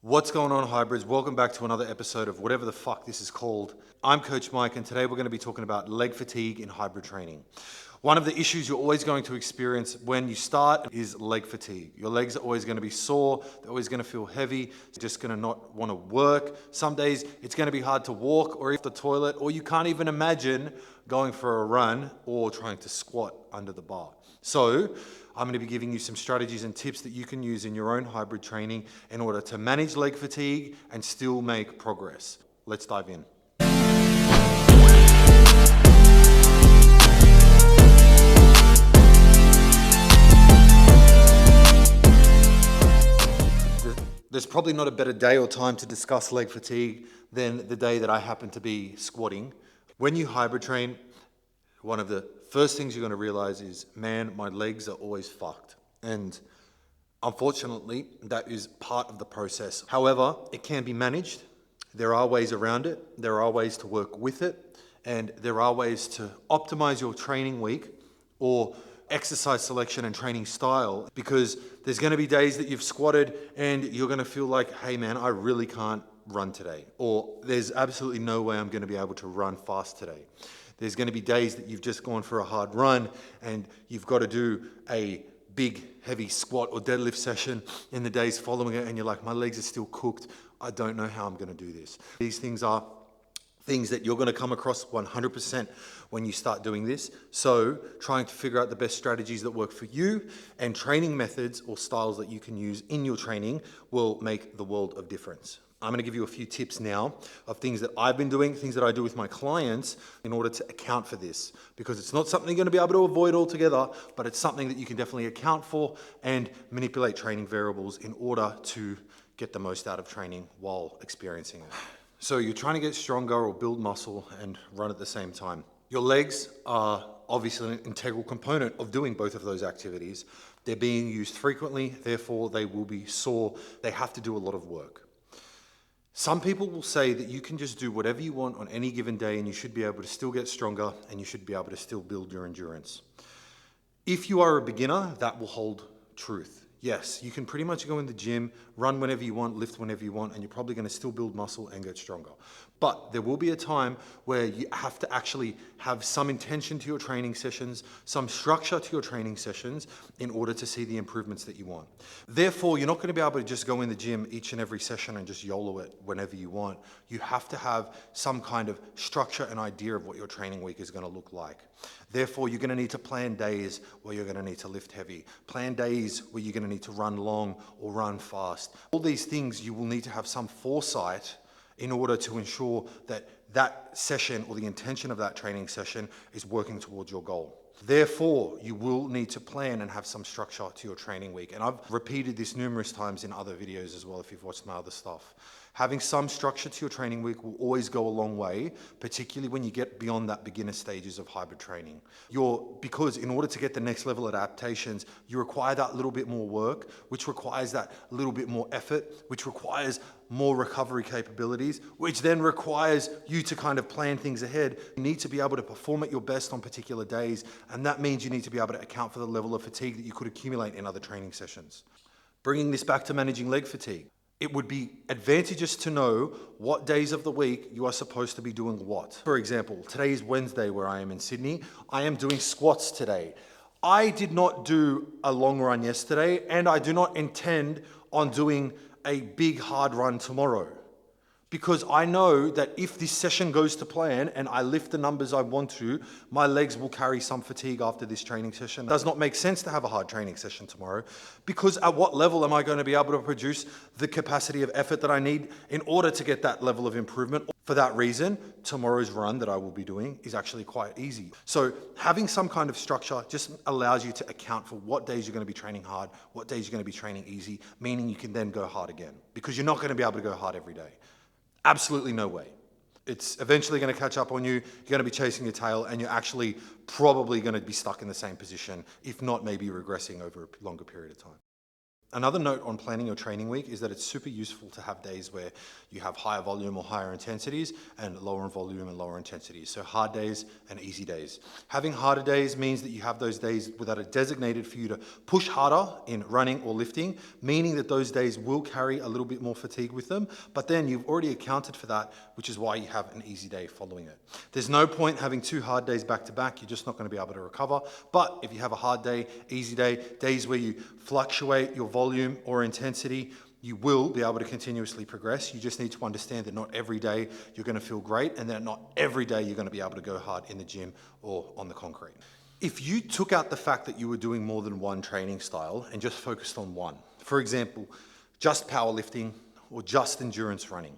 What's going on, hybrids? Welcome back to another episode of whatever the fuck this is called. I'm Coach Mike, and today we're going to be talking about leg fatigue in hybrid training. One of the issues you're always going to experience when you start is leg fatigue. Your legs are always going to be sore, they're always going to feel heavy, you're just going to not want to work. Some days it's going to be hard to walk or eat the toilet, or you can't even imagine going for a run or trying to squat under the bar. So I'm going to be giving you some strategies and tips that you can use in your own hybrid training in order to manage leg fatigue and still make progress. Let's dive in. There's probably not a better day or time to discuss leg fatigue than the day that I happen to be squatting. When you hybrid train, one of the first things you're going to realize is, man, my legs are always fucked. And unfortunately, that is part of the process. However, it can be managed. There are ways around it. There are ways to work with it. And there are ways to optimize your training week or exercise selection and training style, because there's going to be days that you've squatted and you're going to feel like, hey man, I really can't run today. Or there's absolutely no way I'm going to be able to run fast today. There's going to be days that you've just gone for a hard run and you've got to do a big, heavy squat or deadlift session in the days following it, and you're like, my legs are still cooked. I don't know how I'm going to do this. These things are things that you're going to come across 100% when you start doing this. So trying to figure out the best strategies that work for you and training methods or styles that you can use in your training will make the world of difference. I'm going to give you a few tips now of things that I've been doing, things that I do with my clients in order to account for this, because it's not something you're going to be able to avoid altogether, but it's something that you can definitely account for and manipulate training variables in order to get the most out of training while experiencing it. So you're trying to get stronger or build muscle and run at the same time. Your legs are obviously an integral component of doing both of those activities. They're being used frequently, therefore they will be sore. They have to do a lot of work. Some people will say that you can just do whatever you want on any given day and you should be able to still get stronger and you should be able to still build your endurance. If you are a beginner, that will hold truth. Yes, you can pretty much go in the gym, run whenever you want, lift whenever you want, and you're probably going to still build muscle and get stronger. But there will be a time where you have to actually have some intention to your training sessions, some structure to your training sessions in order to see the improvements that you want. Therefore, you're not going to be able to just go in the gym each and every session and just YOLO it whenever you want. You have to have some kind of structure and idea of what your training week is going to look like. Therefore, you're going to need to plan days where you're going to need to lift heavy, plan days where you're going to need to run long or run fast. All these things, you will need to have some foresight in order to ensure that that session or the intention of that training session is working towards your goal. Therefore, you will need to plan and have some structure to your training week. And I've repeated this numerous times in other videos as well if you've watched my other stuff. Having some structure to your training week will always go a long way, particularly when you get beyond that beginner stages of hybrid training. Because in order to get the next level adaptations, you require that little bit more work, which requires that little bit more effort, which requires more recovery capabilities, which then requires you to kind of plan things ahead. You need to be able to perform at your best on particular days, and that means you need to be able to account for the level of fatigue that you could accumulate in other training sessions. Bringing this back to managing leg fatigue. It would be advantageous to know what days of the week you are supposed to be doing what. For example, today is Wednesday where I am in Sydney. I am doing squats today. I did not do a long run yesterday, and I do not intend on doing a big hard run tomorrow, because I know that if this session goes to plan and I lift the numbers I want to, my legs will carry some fatigue after this training session. It does not make sense to have a hard training session tomorrow, because at what level am I going to be able to produce the capacity of effort that I need in order to get that level of improvement? For that reason, tomorrow's run that I will be doing is actually quite easy. So having some kind of structure just allows you to account for what days you're going to be training hard, what days you're going to be training easy, meaning you can then go hard again, because you're not going to be able to go hard every day. Absolutely no way. It's eventually going to catch up on you. You're going to be chasing your tail, and you're actually probably going to be stuck in the same position, if not maybe regressing over a longer period of time. Another note on planning your training week is that it's super useful to have days where you have higher volume or higher intensities and lower volume and lower intensities. So hard days and easy days. Having harder days means that you have those days that are designated for you to push harder in running or lifting, meaning that those days will carry a little bit more fatigue with them, but then you've already accounted for that, which is why you have an easy day following it. There's no point having 2 hard days back to back. You're just not going to be able to recover. But if you have a hard day, easy day, days where you fluctuate your volume or intensity, you will be able to continuously progress. You just need to understand that not every day you're going to feel great, and that not every day you're going to be able to go hard in the gym or on the concrete. If you took out the fact that you were doing more than one training style and just focused on one, for example, just powerlifting or just endurance running.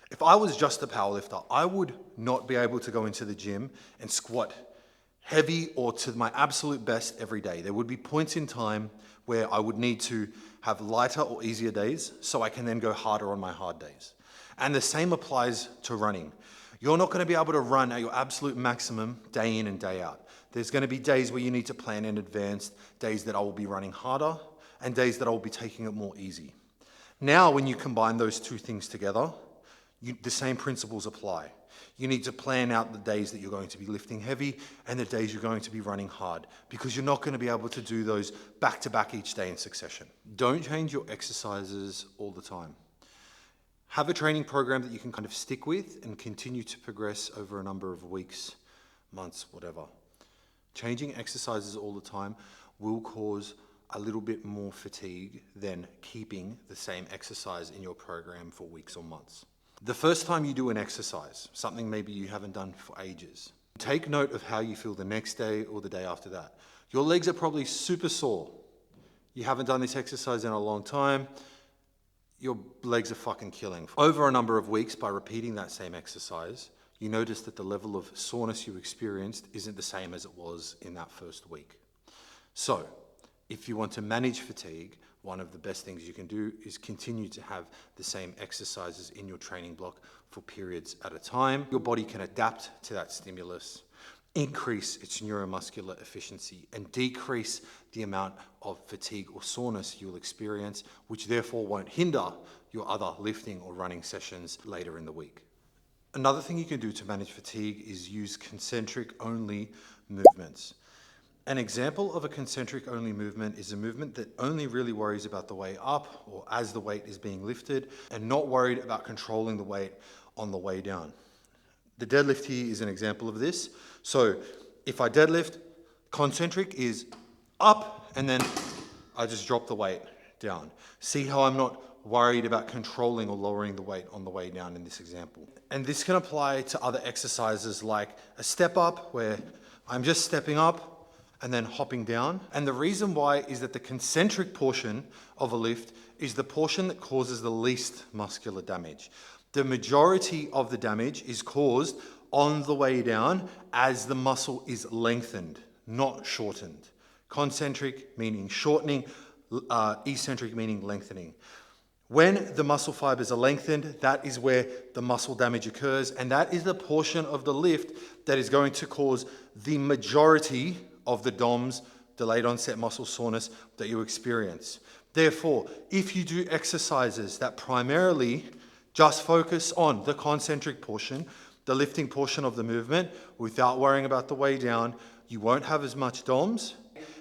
If I was just a powerlifter, I would not be able to go into the gym and squat heavy or to my absolute best every day. There would be points in time where I would need to have lighter or easier days so I can then go harder on my hard days. And the same applies to running. You're not going to be able to run at your absolute maximum day in and day out. There's going to be days where you need to plan in advance, days that I will be running harder, and days that I will be taking it more easy. Now, when you combine those two things together, the same principles apply. You need to plan out the days that you're going to be lifting heavy and the days you're going to be running hard, because you're not going to be able to do those back to back each day in succession. Don't change your exercises all the time. Have a training program that you can kind of stick with and continue to progress over a number of weeks, months, whatever. Changing exercises all the time will cause a little bit more fatigue than keeping the same exercise in your program for weeks or months. The first time you do an exercise, something maybe you haven't done for ages, take note of how you feel the next day or the day after that. Your legs are probably super sore. You haven't done this exercise in a long time. Your legs are fucking killing. Over a number of weeks, by repeating that same exercise, you notice that the level of soreness you experienced isn't the same as it was in that first week. So, if you want to manage fatigue, one of the best things you can do is continue to have the same exercises in your training block for periods at a time. Your body can adapt to that stimulus, increase its neuromuscular efficiency, and decrease the amount of fatigue or soreness you'll experience, which therefore won't hinder your other lifting or running sessions later in the week. Another thing you can do to manage fatigue is use concentric-only movements. An example of a concentric-only movement is a movement that only really worries about the way up or as the weight is being lifted, and not worried about controlling the weight on the way down. The deadlift here is an example of this. So if I deadlift, concentric is up, and then I just drop the weight down. See how I'm not worried about controlling or lowering the weight on the way down in this example. And this can apply to other exercises like a step up, where I'm just stepping up and then hopping down. And the reason why is that the concentric portion of a lift is the portion that causes the least muscular damage. The majority of the damage is caused on the way down as the muscle is lengthened, not shortened. Concentric meaning shortening, eccentric meaning lengthening. When the muscle fibers are lengthened, that is where the muscle damage occurs, and that is the portion of the lift that is going to cause the majority of the DOMS, delayed onset muscle soreness, that you experience. Therefore, if you do exercises that primarily just focus on the concentric portion, the lifting portion of the movement, without worrying about the way down, you won't have as much DOMS,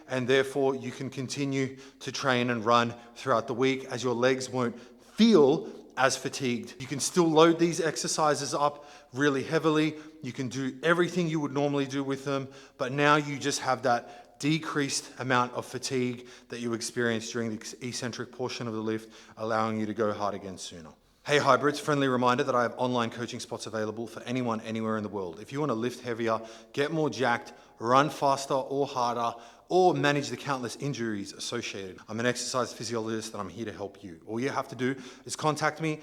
and therefore you can continue to train and run throughout the week, as your legs won't feel as fatigued. You can still load these exercises up really heavily. You can do everything you would normally do with them, but now you just have that decreased amount of fatigue that you experience during the eccentric portion of the lift, allowing you to go hard again sooner. Hey hybrids, friendly reminder that I have online coaching spots available for anyone, anywhere in the world. If you want to lift heavier, get more jacked, run faster or harder, or manage the countless injuries associated, I'm an exercise physiologist and I'm here to help you. All you have to do is contact me,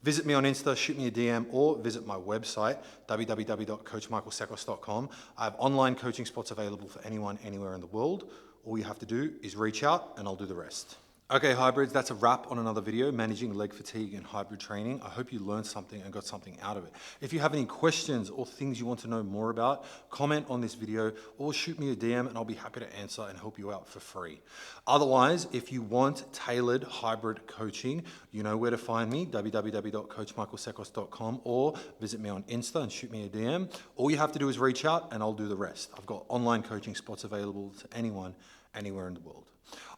visit me on Insta, shoot me a DM, or visit my website, www.coachmichaelsakos.com. I have online coaching spots available for anyone, anywhere in the world. All you have to do is reach out and I'll do the rest. Okay, hybrids, that's a wrap on another video, managing leg fatigue and hybrid training. I hope you learned something and got something out of it. If you have any questions or things you want to know more about, comment on this video or shoot me a DM and I'll be happy to answer and help you out for free. Otherwise, if you want tailored hybrid coaching, you know where to find me, www.coachmichaelsekos.com, or visit me on Insta and shoot me a DM. All you have to do is reach out and I'll do the rest. I've got online coaching spots available to anyone, anywhere in the world.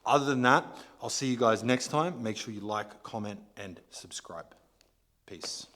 Other than that, I'll see you guys next time. Make sure you like, comment, and subscribe. Peace.